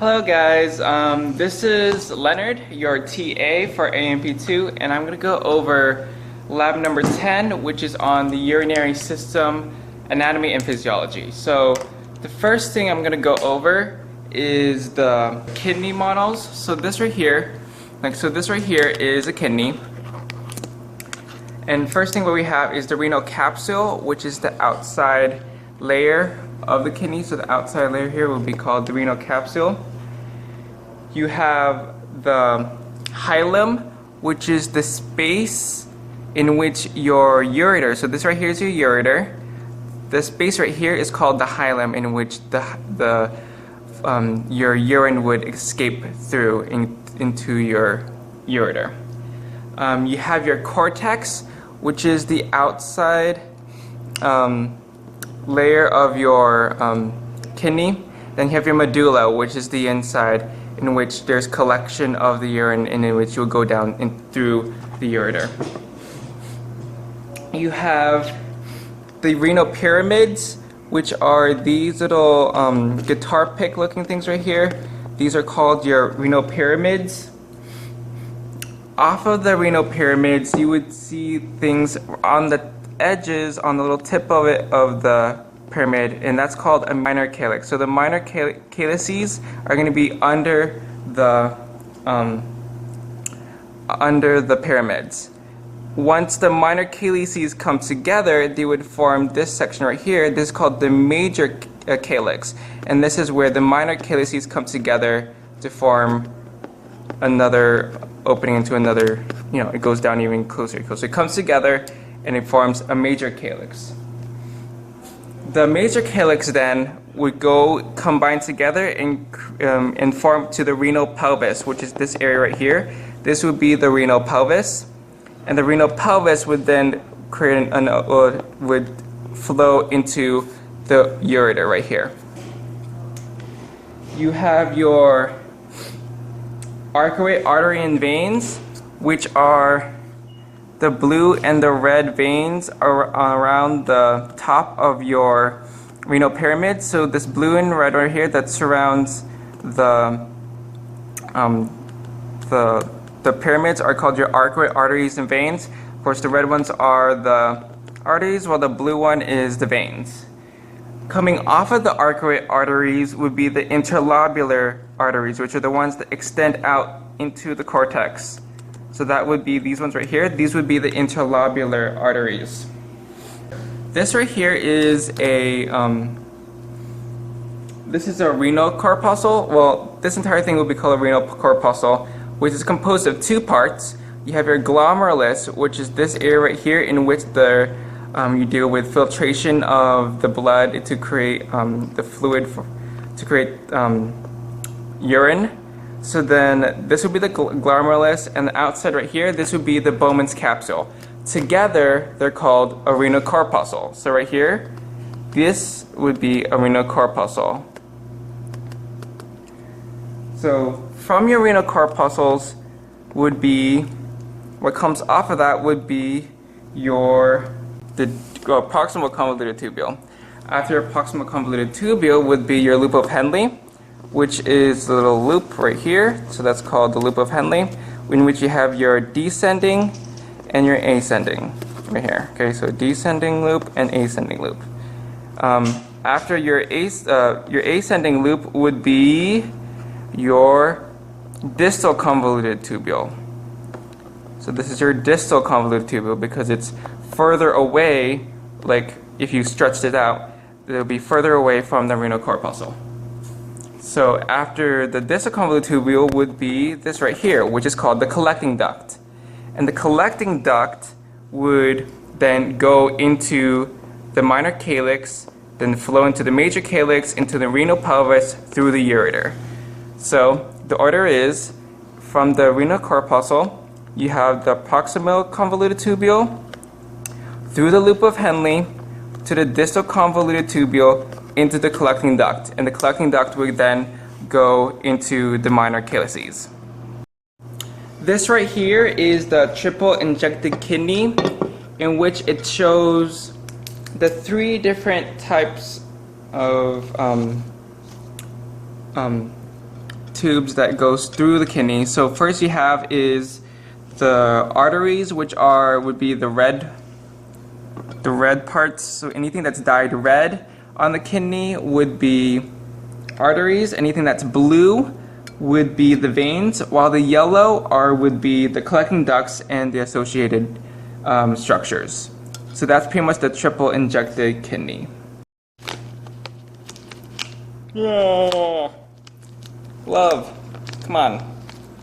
Hello guys, this is Leonard, your TA for AMP2, and I'm going to go over lab number 10, which is on the urinary system, anatomy and physiology. So the first thing I'm going to go over is the kidney models. So this right here, is a kidney. And first thing what we have is the renal capsule, which is the outside layer of the kidney. So the outside layer here will be called the renal capsule. You have the hilum, which is the space in which your ureter, so this right here is your ureter. The space right here is called the hilum, in which your urine would escape through into your ureter. You have your cortex, which is the outside layer of your kidney. Then you have your medulla, which is the inside, in which there's collection of the urine and in which you'll go down through the ureter. You have the renal pyramids, which are these little guitar pick looking things right here. These are called your renal pyramids. Off of the renal pyramids, you would see things on the edges, on the little tip of it, of the pyramid, and that's called a minor calyx. So the minor calyces are going to be under the pyramids. Once the minor calyces come together, they would form this section right here. This is called the major calyx, and this is where the minor calyces come together to form another opening into another. It goes down even closer. So it comes together and it forms a major calyx. The major calyx then would go combine together and form to the renal pelvis, which is this area right here. This would be the renal pelvis, and the renal pelvis would then create would flow into the ureter right here. You have your arcuate artery and veins, which are the blue and the red veins are around the top of your renal pyramid. So this blue and red right here that surrounds the pyramids are called your arcuate arteries and veins. Of course, the red ones are the arteries, while the blue one is the veins. Coming off of the arcuate arteries would be the interlobular arteries, which are the ones that extend out into the cortex. So that would be these ones right here. These would be the interlobular arteries. This right here is a renal corpuscle. Well, this entire thing will be called a renal corpuscle, which is composed of two parts. You have your glomerulus, which is this area right here, in which you deal with filtration of the blood to create the fluid to create urine. So then this would be the glomerulus, and the outside right here, this would be the Bowman's capsule. Together, they're called a renal corpuscle. So right here, this would be a renal corpuscle. So from your renal corpuscles would be, what comes off of that would be the proximal convoluted tubule. After your proximal convoluted tubule would be your loop of Henle, which is the little loop right here. So that's called the loop of Henle, in which you have your descending and your ascending right here. Okay, so descending loop and ascending loop. After your ascending loop would be your distal convoluted tubule. So this is your distal convoluted tubule because it's further away. Like if you stretched it out, it'll be further away from the renal corpuscle. So after the distal convoluted tubule would be this right here, which is called the collecting duct. And the collecting duct would then go into the minor calyx, then flow into the major calyx, into the renal pelvis, through the ureter. So the order is, from the renal corpuscle, you have the proximal convoluted tubule, through the loop of Henle, to the distal convoluted tubule, into the collecting duct, and the collecting duct would then go into the minor calyces. This right here is the triple injected kidney, in which it shows the three different types of tubes that goes through the kidney. So first you have is the arteries, which would be the red parts. So anything that's dyed red on the kidney would be arteries. Anything that's blue would be the veins, while the yellow would be the collecting ducts and the associated structures. So that's pretty much the triple injected kidney. Yeah. Love. Come on.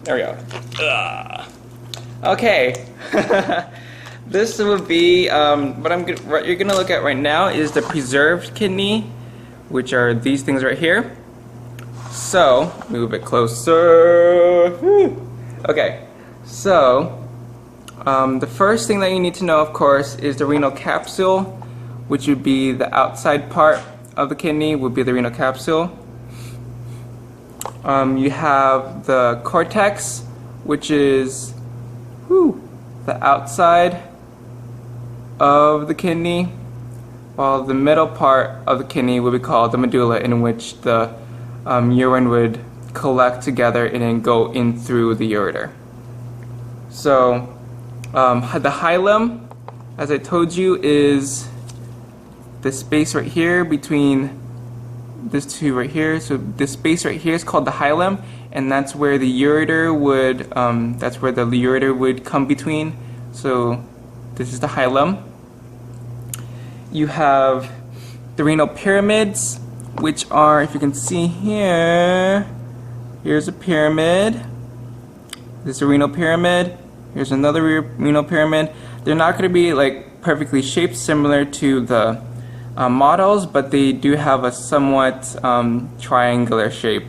There we go. Ugh. Okay. This would be what you're gonna look at right now is the preserved kidney, which are these things right here. So move it closer. Okay. So the first thing that you need to know, of course, is the renal capsule, which would be the outside part of the kidney, would be the renal capsule. You have the cortex, which is the outside of the kidney, while the middle part of the kidney would be called the medulla, in which the urine would collect together and then go in through the ureter. So the hilum, as I told you, is the space right here between these two right here. So this space right here is called the hilum, and that's where the ureter would come between. So this is the hilum. You have the renal pyramids, which are, if you can see here, here's a pyramid. This is a renal pyramid. Here's another renal pyramid. They're not going to be like perfectly shaped similar to the models, but they do have a somewhat triangular shape.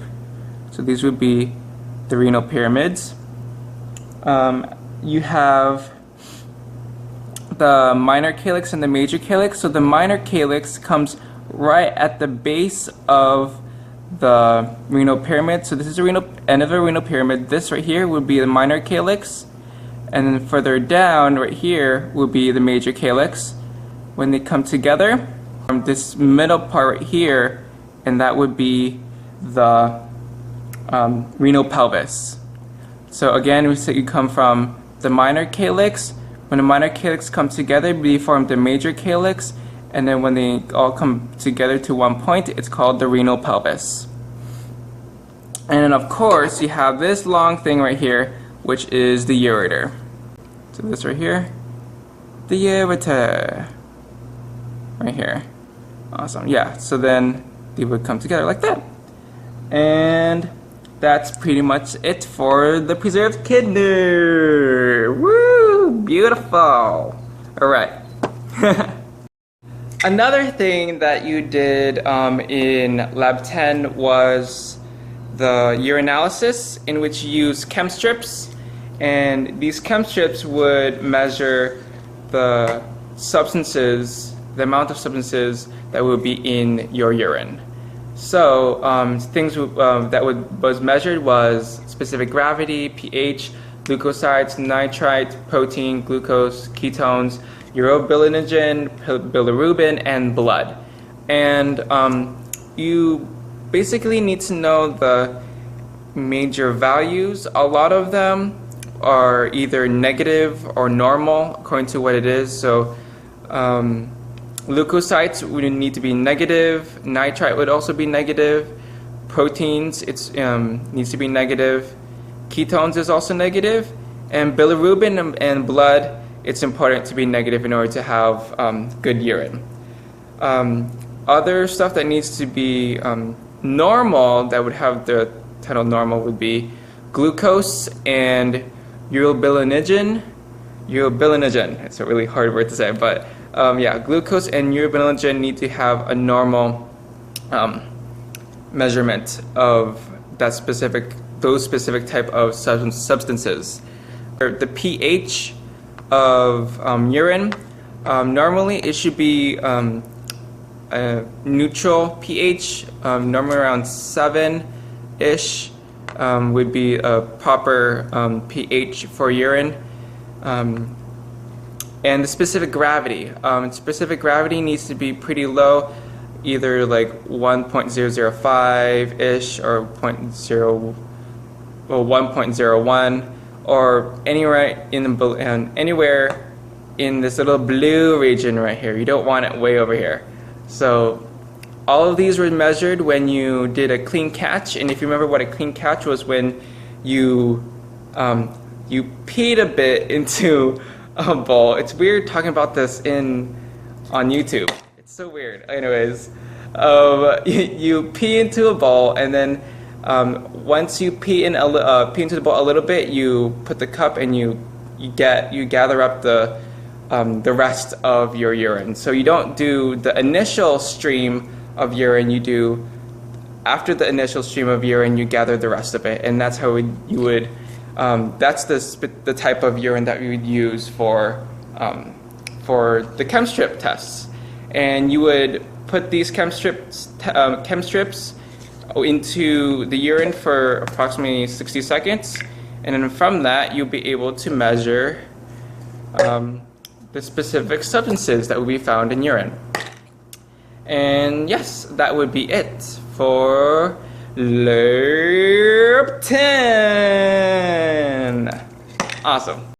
So these would be the renal pyramids. You have the minor calyx and the major calyx. So the minor calyx comes right at the base of the renal pyramid. So this is the end of a renal pyramid. This right here would be the minor calyx, and then further down right here would be the major calyx. When they come together, this middle part right here, and that would be the renal pelvis. So again, we say you come from the minor calyx. When the minor calyx come together, they form the major calyx, and then when they all come together to one point, it's called the renal pelvis. And then of course, you have this long thing right here, which is the ureter. So this right here, the ureter, right here. Awesome, yeah, so then they would come together like that. And that's pretty much it for the preserved kidney. Woo, beautiful. All right. Another thing that you did in Lab 10 was the urinalysis, in which you use Chem Strips, and these Chem Strips would measure the substances, the amount of substances that would be in your urine. So things that was measured was specific gravity, pH, leukocytes, nitrite, protein, glucose, ketones, urobilinogen, bilirubin, and blood. And you basically need to know the major values. A lot of them are either negative or normal according to what it is. So leukocytes would need to be negative, nitrite would also be negative, proteins needs to be negative, ketones is also negative, and bilirubin and blood, it's important to be negative in order to have good urine. Other stuff that needs to be normal, that would have the title normal, would be glucose and urobilinogen. It's a really hard word to say, but yeah, glucose and urobilinogen need to have a normal measurement of those specific type of substances. The pH of urine, normally it should be a neutral pH, normally around 7-ish would be a proper pH for urine. And the specific gravity. Specific gravity needs to be pretty low, either like 1.005-ish or 1.01 or anywhere in this little blue region right here. You don't want it way over here. So all of these were measured when you did a clean catch, and if you remember what a clean catch was, when you peed a bit into a bowl. It's weird talking about this on YouTube. It's so weird. Anyways, you pee into a bowl, and then once you pee into the bowl a little bit, you put the cup and you gather up the rest of your urine. So you don't do the initial stream of urine. You do after the initial stream of urine, you gather the rest of it, and that's how you would. That's the type of urine that we would use for the Chem Strip tests. And you would put these Chem Strips into the urine for approximately 60 seconds, and then from that you'll be able to measure the specific substances that will be found in urine. And yes, that would be it for Lab 10. Awesome.